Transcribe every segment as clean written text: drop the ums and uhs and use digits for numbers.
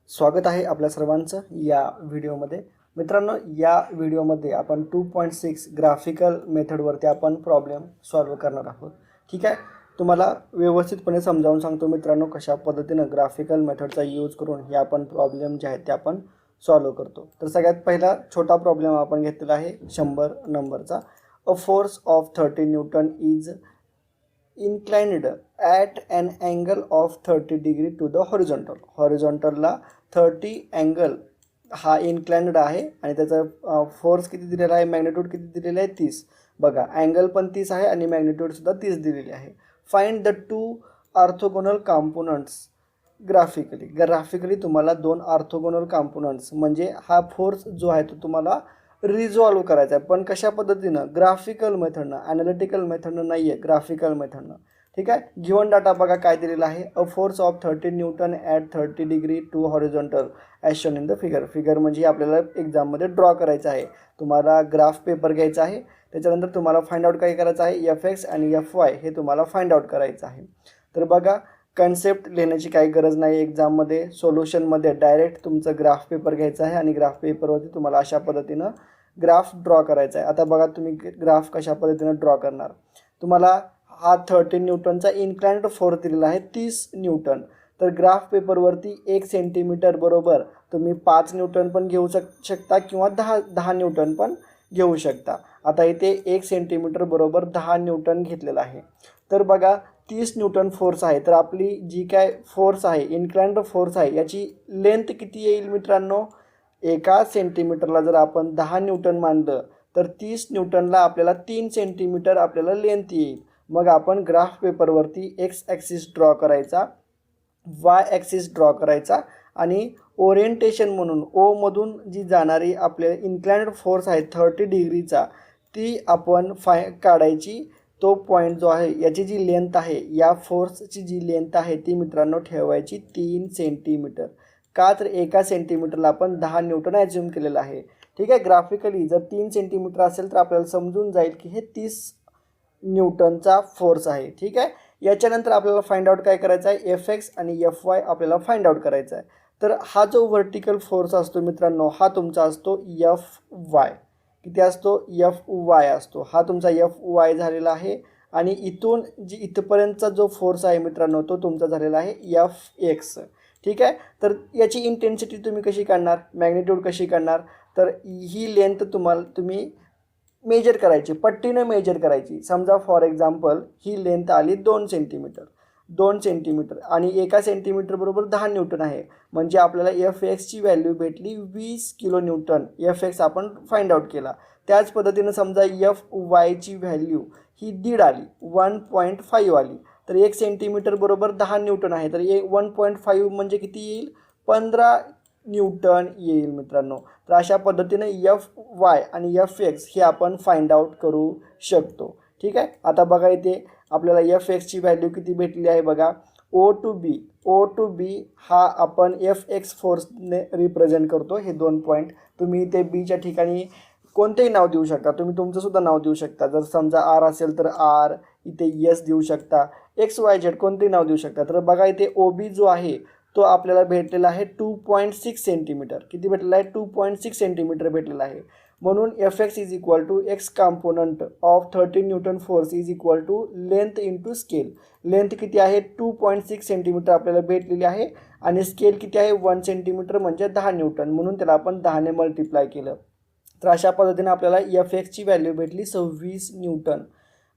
स्वागत आहे आपल्या सर्वांचं या व्हिडिओमध्ये. मित्रांनो, या व्हिडिओमध्ये आपण 2.6 ग्राफिकल मेथडवरती आपण प्रॉब्लेम सॉल्व्ह करणार आहोत. ठीक आहे, तुम्हाला व्यवस्थितपणे समजावून सांगतो मित्रांनो, कशा पद्धतीनं ग्राफिकल मेथडचा यूज करून हे आपण प्रॉब्लेम जे आहेत ते आपण सॉल्व्ह करतो. तर सगळ्यात पहिला छोटा प्रॉब्लेम आपण घेतलेला आहे 100 नंबरचा. अ force of 30 Newton is inclined at an angle of 30 degree to the horizontal. हॉरिझॉन्टलला 30 angle हा इन्क्लाइन्ड आहे आणि त्याचा फोर्स किती दिलेला आहे, मॅग्निट्यूड किती दिलेला आहे 30. बघा, अँगल पण 30 आहे आणि मॅग्निट्यूडसुद्धा 30 दिलेली आहे. Find the two orthogonal components graphically तुम्हाला दोन ऑर्थोगोनल कॉम्पोनंट्स म्हणजे हा फोर्स जो आहे तो तुम्हाला रिझॉल्व करायचा आहे. पण कशा पद्धतीनं? ग्राफिकल मेथडनं, ॲनालिटिकल मेथडनं नाही आहे, ग्राफिकल मेथडनं. ठीक आहे, गिवन डाटा बघा काय दिलेला आहे. A force of 30 newton at 30 degree to horizontal as shown in the figure म्हणजे आपल्याला एक्झाममध्ये ड्रॉ करायचं आहे. तुम्हाला ग्राफ पेपर घ्यायचा आहे, त्याच्यानंतर तुम्हाला फाइंड आउट काय करायचं आहे, FX आणि FY हे तुम्हाला फाइंड आउट करायचं आहे. तर बघा, कन्सेप्ट लिहिण्याची काही गरज नाही एक्झाममध्ये. सोल्युशनमध्ये डायरेक्ट तुमचं ग्राफ पेपर घ्यायचं आहे आणि ग्राफ पेपरवरती तुम्हाला अशा पद्धतीनं ग्राफ ड्रॉ करायचा आहे. आता बघा, तुम्ही ग्राफ कशा पद्धतीनं ड्रॉ करणार. तुम्हाला हा 30 न्यूटनचा इन्क्लाइन्ड फोर्स दिलेला आहे 30 न्यूटन. तर ग्राफ पेपरवरती 1 सेंटीमीटर बरोबर तुम्ही 5 न्यूटन पण घेऊ शकता किंवा 10 न्यूटन पण घेऊ शकता. आता इथे 1 सेंटीमीटर बरोबर 10 न्यूटन घेतलेलं आहे. तर बघा, 30 न्यूटन फोर्स आहे. तर आपली जी काय फोर्स आहे, इन्क्लाइन्ड फोर्स आहे, याची लेंथ किती येईल मित्रांनो? एका सेंटीमीटरला जर आपण 10 न्यूटन मानलं तर 30 न्यूटनला आपल्याला 3 सेंटीमीटर आपल्याला लेंथ येईल. मग आपण ग्राफ पेपरवरती एक्स ॲक्सिस ड्रॉ करायचा, वाय ॲक्सिस ड्रॉ करायचा आणि ओरिएंटेशन म्हणून ओमधून जी जाणारी आपल्या इन्क्लाइन्ड फोर्स आहे 30 डिग्रीचा ती आपण काढायची. तो पॉईंट जो आहे, याची जी लेंथ आहे, या फोर्सची जी लेंथ आहे ती मित्रांनो ठेवायची 3 सेंटीमीटर. का? तर एका सेंटीमीटरला आपण 10 न्यूटन ॲज्युम केलेलं आहे. ठीक आहे, ग्राफिकली जर 3 सेंटीमीटर असेल तर आपल्याला समजून जाईल की हे 30 न्यूटनचा फोर्स आहे. ठीक आहे, याच्यानंतर आपल्याला फाइंड आउट काय करायचं आहे, FX आणि FY आपल्याला फाइंड आउट करायचा आहे. तर हा जो व्हर्टिकल फोर्स असतो मित्रांनो, हा तुमचा असतो FY. किती असतो? FY असतो. हा तुमचा FY झालेला आहे. आणि इथून इथपर्यंतचा जो फोर्स आहे मित्रांनो, तो तुमचा झालेला आहे FX. ठीक आहे, तर याची इंटेन्सिटी तुम्ही कशी काढणार, मॅग्निट्यूड कशी काढणार? तर ही लेंथ तुम्ही मेजर करायची, पट्टीनं मेजर करायची. समजा फॉर एक्झाम्पल ही लेंथ आली 2 सेंटीमीटर आणि एका सेंटीमीटर बरोबर 10 न्यूटन आहे. म्हणजे आपल्याला FXची व्हॅल्यू भेटली 20 किलो न्यूटन. FX आपण फाइंड आउट केला. त्याच पद्धतीनं समजा FYची व्हॅल्यू ही 1.5 आली, 1.5 आली. तर 1 सेंटीमीटर बरोबर 10 न्यूटन आहे. तर 1.5 म्हणजे किती येईल? 15 न्यूटन येईल मित्रांनो. तर अशा पद्धतीने FY आणि FX हे आपण फाइंड आउट करू शकतो. ठीक आहे, आता बघा इथे आपल्याला FXची व्हॅल्यू किती भेटली आहे बघा. O टू बी हा आपण FX फोर्सने रिप्रेझेंट करतो. हे 2 पॉईंट तुम्ही इथे बीच्या ठिकाणी कोणतेही नाव देऊ शकता. तुम्ही तुमचंसुद्धा नाव देऊ शकता. जर समजा R असेल तर R, इथे S देऊ शकता, XYZ कोणतेही नाव देऊ शकता. तर बघा इथे OB जो आहे तो आपल्याला भेटलेला आहे 2.6 सेंटीमीटर. किती भेटलेला आहे? 2.6 सेंटीमीटर भेटलेला आहे. म्हणून FX is equal to X component of 30 newton force is equal to length into scale. Length किती आहे? 2.6 सेंटीमीटर आपल्याला भेटलेली आहे आणि स्केल किती आहे? 1 सेंटीमीटर म्हणजे 10 न्यूटन. म्हणून त्याला आपण 10ने मल्टिप्लाय केलं. तर अशा पद्धतीने आपल्याला FXची व्हॅल्यू भेटली 26 न्यूटन.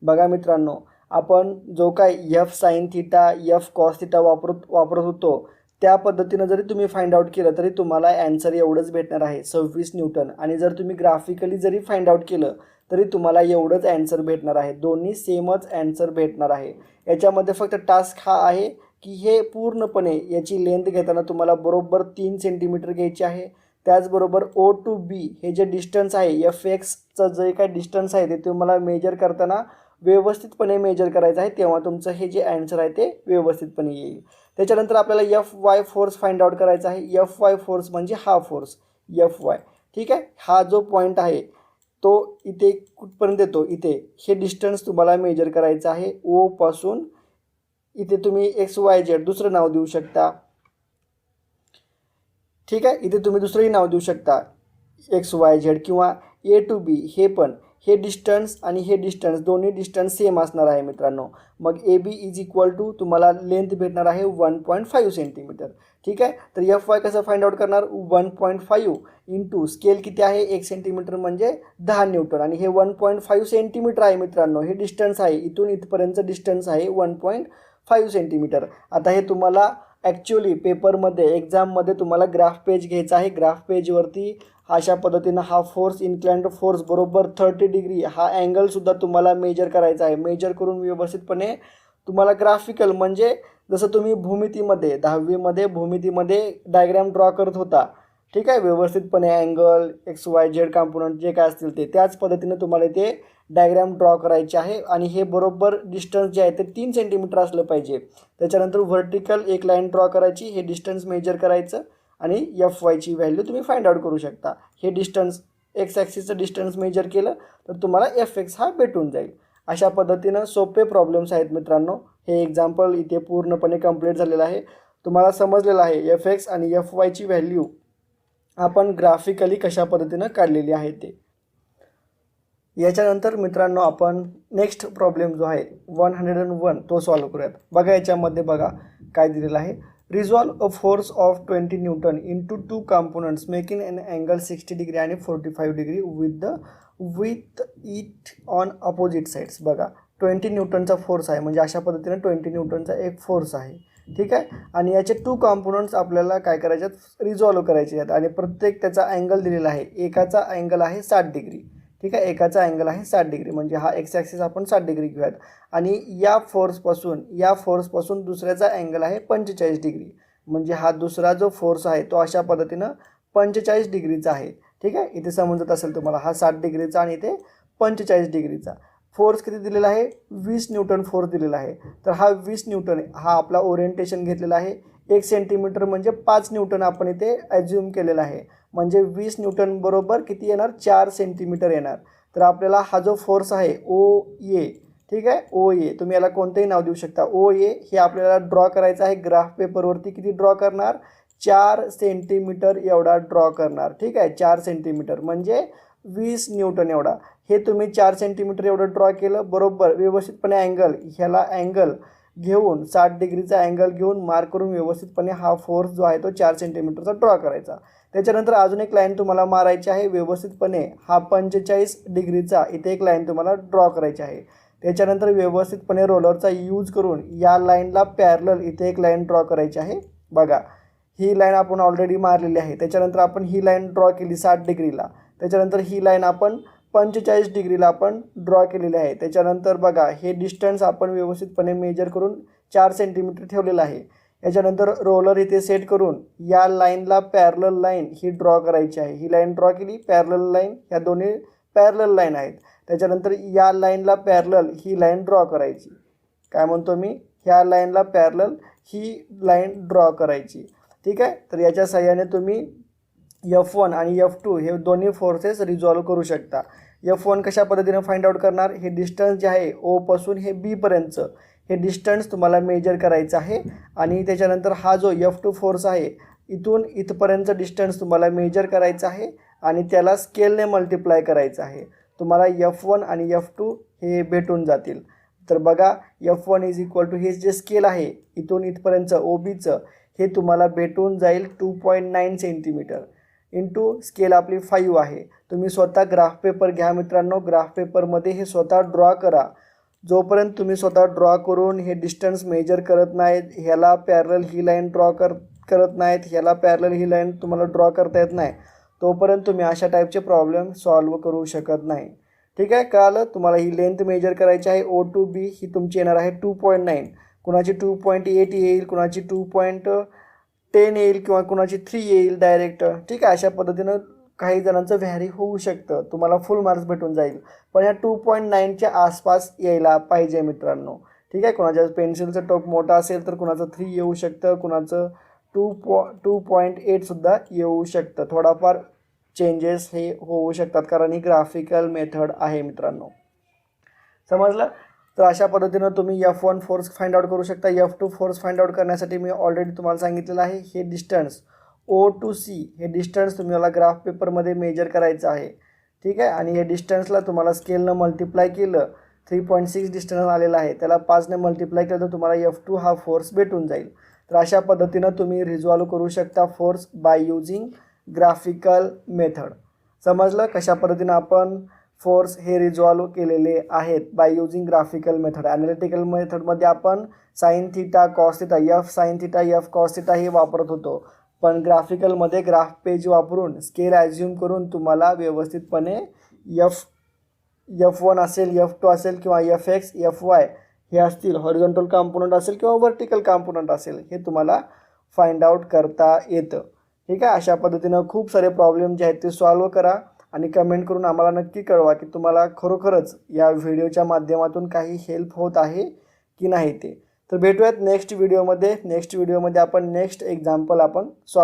बघा मित्रांनो, आपण जो काय F sine theta, F cos theta वापरत होतो त्या पद्धतीनं जरी तुम्ही फाइंड आउट केलं तरी तुम्हाला ॲन्सर एवढंच भेटणार आहे 26 न्यूटन. आणि जर तुम्ही ग्राफिकली जरी फाइंड आउट केलं तरी तुम्हाला एवढंच ॲन्सर भेटणार आहे. दोन्ही सेमच ॲन्सर भेटणार आहे. याच्यामध्ये फक्त टास्क हा आहे की हे पूर्णपणे याची लेंथ घेताना तुम्हाला बरोबर 3 सेंटीमीटर घ्यायची आहे. त्याचबरोबर O टू B हे जे डिस्टन्स आहे, FXचं जे काय डिस्टन्स आहे ते तुम्हाला मेजर करताना व्यवस्थितपणे मेजर करायचं आहे. तेव्हा तुमचं हे जे ॲन्सर आहे ते व्यवस्थितपणे येईल. त्याच्यानंतर आपल्याला FY फोर्स फाइंड आउट करायचा आहे. FY फोर्स म्हणजे हा फोर्स FY. ठीक आहे, हा जो पॉईंट आहे तो इथे कुठपर्यंत येतो, इथे हे डिस्टन्स तुम्हाला मेजर करायचं आहे. O पासून इथे तुम्ही XYZ दुसरं नाव देऊ शकता. ठीक आहे. इथे तुम्ही दुसरंही नाव देऊ शकता, एक्स वाय झेड किंवा ए टू बी. हे पण हे डिस्टन्स आणि हे डिस्टन्स दोन्ही डिस्टन्स सेम असणार आहे मित्रांनो. मग A B is equal to तुम्हाला लेंथ भेटणार आहे 1.5 सेंटीमीटर. ठीक आहे. तर एफ वाय कसं फाइंड आउट करणार, 1.5 इंटू स्केल किती आहे 1 सेंटीमीटर म्हणजे 10 न्यूटन आणि हे 1.5 सेंटीमीटर आहे मित्रांनो. हे डिस्टन्स आहे, इथून इथपर्यंतचं डिस्टन्स आहे 1.5 सेंटीमीटर. आता हे तुम्हाला ॲक्च्युअली पेपरमध्ये एक्झाममध्ये तुम्हाला ग्राफ पेज घ्यायचा आहे. ग्राफ पेजवरती अशा पद्धतीनं हा फोर्स इन्क्लाइंड फोर्स बरोबर 30 डिग्री हा अँगलसुद्धा तुम्हाला मेजर करायचा आहे. मेजर करून व्यवस्थितपणे तुम्हाला ग्राफिकल म्हणजे जसं तुम्ही भूमितीमध्ये 10वीमध्ये भूमितीमध्ये डायग्राम ड्रॉ करत होता, ठीक आहे, व्यवस्थितपणे angle x Y Z component जे काय असतील ते त्याच पद्धतीनं तुम्हाला ते डायग्राम ड्रॉ करायचे आहे. आणि हे बरोबर डिस्टन्स जे आहे ते 3 सेंटीमीटर असलं पाहिजे. त्याच्यानंतर व्हर्टिकल एक लाईन ड्रॉ करायची, हे डिस्टन्स मेजर करायचं आणि एफ वायची व्हॅल्यू तुम्ही फाइंड आउट करू शकता. हे डिस्टन्स एक्स ॲक्सिसचं डिस्टन्स मेजर केलं तर तुम्हाला एफ एक्स हा भेटून जाईल. अशा पद्धतीनं सोपे प्रॉब्लेम्स आहेत मित्रांनो. हे एक्झाम्पल इथे पूर्णपणे कंप्लीट झालेलं आहे. तुम्हाला समजलेलं आहे एफ एक्स आणि एफ वायची व्हॅल्यू आपण ग्राफिकली कशा पद्धतीनं काढलेली आहे ते. याच्यानंतर मित्रांनो आपण नेक्स्ट प्रॉब्लेम जो आहे 101 तो सॉल्व करूयात. बघा याच्यामध्ये बघा काय दिलेलं आहे. Resolve a force of 20 Newton into 2 components making an angle 60 degree आणि 45 degree with it on opposite sides. बघा 20 न्यूटनचा फोर्स आहे म्हणजे अशा पद्धतीने 20 न्यूटनचा एक फोर्स आहे. ठीक आहे. आणि याचे 2 कॉम्पोनंट्स आपल्याला काय करायचे आहेत, रिझॉल्व करायचे आहेत आणि प्रत्येक त्याचा अँगल दिलेला आहे. एकाचा अँगल आहे 60 डिग्री. ठीक आहे. एकाचा अँगल आहे 60 डिग्री म्हणजे हा एक्स ॲक्सिस आपण 60 डिग्री घेऊयात. आणि या फोर्सपासून दुसऱ्याचा अँगल आहे 45 डिग्री म्हणजे हा दुसरा जो फोर्स आहे तो अशा पद्धतीनं 45 डिग्रीचा आहे. ठीक आहे. इथे समजत असेल तुम्हाला हा 60 डिग्रीचा आणि इथे 45 डिग्रीचा. फोर्स किती दिलेला आहे, 20 न्यूटन फोर्स दिलेला आहे. तर हा 20 न्यूटन हा आपला ओरिएंटेशन घेतलेला आहे. 1 सेंटीमीटर म्हणजे 5 न्यूटन आपण इथे ॲज्युम केलेला आहे. म्हणजे 20 न्यूटन बरोबर किती येणार, 4 सेंटीमीटर येणार. तर आपल्याला हा जो फोर्स आहे ओ ए, ठीक आहे, ओ ए तुम्ही याला कोणतंही नाव देऊ शकता. ओ ए हे आपल्याला ड्रॉ करायचं आहे. ग्राफ पेपरवरती किती ड्रॉ करणार, 4 सेंटीमीटर एवढा ड्रॉ करणार. ठीक आहे. 4 सेंटीमीटर म्हणजे 20 न्यूटन एवढा. हे तुम्ही 4 सेंटीमीटर एवढं ड्रॉ केलं बरोबर व्यवस्थितपणे अँगल ह्याला अँगल घेऊन 60 डिग्रीचा अँगल घेऊन मार्क करून व्यवस्थितपणे हा फोर्स जो आहे तो 4 सेंटीमीटरचा ड्रॉ करायचा. त्याच्यानंतर अजून एक लाईन तुम्हाला मारायची आहे व्यवस्थितपणे. हा 45 डिग्रीचा इथे एक लाईन तुम्हाला ड्रॉ करायची आहे. त्याच्यानंतर व्यवस्थितपणे रोलरचा यूज करून या लाईनला पॅरलल इथे एक लाईन ड्रॉ करायची आहे. बघा ही लाईन आपण ऑलरेडी मारलेली आहे. त्याच्यानंतर आपण ही लाईन ड्रॉ केली 60 डिग्रीला. त्याच्यानंतर ही लाईन आपण 45 डिग्रीला आपण ड्रॉ केलेली आहे. त्याच्यानंतर बघा हे डिस्टन्स आपण व्यवस्थितपणे मेजर करून 4 सेंटीमीटर ठेवलेलं आहे. याच्यानंतर रोलर इथे सेट करून या लाईनला पॅरलल लाईन ही ड्रॉ करायची आहे. ही लाईन ड्रॉ केली, पॅरलल लाईन, ह्या दोन्ही पॅरलल लाईन आहेत. त्याच्यानंतर या लाईनला पॅरलल ही लाईन ड्रॉ करायची. काय म्हणतो मी, ह्या लाईनला पॅरलल ही लाईन ड्रॉ करायची. ठीक आहे. तर याच्या सहाय्याने तुम्ही F1 आणि F2 हे दोन्ही फोर्सेस रिझॉल्व करू शकता. F1 कशा पद्धतीने फाइंड आउट करणार, हे डिस्टन्स जे आहे O पासून हे B पर्यंतचं हे डिस्टन्स तुम्हाला मेजर करायचं आहे. आणि त्याच्यानंतर हा जो F2 फोर्स आहे इथून इथपर्यंतचं डिस्टन्स तुम्हाला मेजर करायचं आहे आणि त्याला स्केलने मल्टिप्लाय करायचं आहे. तुम्हाला F1 आणि F2 हे भेटून जातील. तर बघा F1 इज इक्वल टू हे जे स्केल आहे इथून इथपर्यंतचं OBचं हे तुम्हाला भेटून जाईल 2.9 सेंटीमीटर इंटू स्केल आपली 5 आहे. तुम्ही स्वतः ग्राफ पेपर घ्या मित्रांनो. ग्राफ पेपरमध्ये हे स्वतः ड्रॉ करा. जोपर्यंत तुम्ही स्वतः ड्रॉ करून हे डिस्टन्स मेजर करत नाहीत, ह्याला पॅरलल ही लाईन ड्रॉ करत नाहीत, ह्याला पॅरलल ही लाईन तुम्हाला ड्रॉ करता येत नाही, तोपर्यंत तुम्ही अशा टाईपचे प्रॉब्लेम सॉल्व करू शकत नाही. ठीक आहे. कळालं. तुम्हाला ही लेंथ मेजर करायची आहे. O to B ही तुमची येणार आहे 2.9. कुणाची 2.8 येईल, कुणाची 2.10 येईल किंवा कुणाची 3 येईल डायरेक्ट. ठीक आहे. अशा पद्धतीनं काही जणांचं व्हॅरी होऊ शकतं. तुम्हाला फुल मार्क्स भेटून जाईल. पण ह्या 2.9च्या आसपास यायला पाहिजे मित्रांनो. ठीक आहे. कुणाच्या पेन्सिलचं टोक मोठा असेल तर कुणाचं 3 येऊ शकतं, कुणाचं 2.8 सुद्धा येऊ शकतं. थोडाफार चेंजेस हे होऊ शकतात कारण ही ग्राफिकल मेथड आहे मित्रांनो. समजलं. तर अशा पद्धतीनं तुम्ही F1 फोर्स फाइंड आउट करू शकता. F2 फोर्स फाइंड आउट करण्यासाठी मी ऑलरेडी तुम्हाला सांगितलेलं आहे हे डिस्टन्स ओ टू सी हे डिस्टन्स तुम्हाला ग्राफ पेपरमध्ये मेजर करायचं आहे. ठीक आहे. आणि या डिस्टन्सला तुम्हाला स्केलनं मल्टिप्लाय केलं, 3.6 डिस्टन्स आलेला आहे, त्याला 5ने मल्टिप्लाय केलं तर तुम्हाला F2 हा फोर्स भेटून जाईल. तर अशा पद्धतीनं तुम्ही रिझॉल्व करू शकता force by using graphical method. समजलं कशा पद्धतीनं आपण फोर्स हे रिझॉल्व केलेले आहेत by using graphical method. Analytical मेथडमध्ये आपण sine theta, cos theta, F sine theta, F cos theta हे वापरत होतो, पण ग्राफिकलमध्ये ग्राफ पेज वापरून स्केल ॲझ्युम करून तुम्हाला व्यवस्थितपणे F1 असेल, F2 असेल किंवा Fx, Fy हे असतील, हॉरिझॉन्टल कॉम्पोनंट असेल किंवा व्हर्टिकल कॉम्पोनंट असेल, हे तुम्हाला फाइंड आउट करता येतं. ठीक आहे. अशा पद्धतीनं खूप सारे प्रॉब्लेम जे आहेत ते सॉल्व करा आणि कमेंट करून आम्हाला नक्की कळवा की तुम्हाला खरोखरच या व्हिडिओच्या माध्यमातून काही हेल्प होत आहे की नाही ते. तर भेटूयात नेक्स्ट व्हिडिओमध्ये. नेक्स्ट व्हिडिओमध्ये आपण नेक्स्ट एक्झाम्पल आपण सॉल्व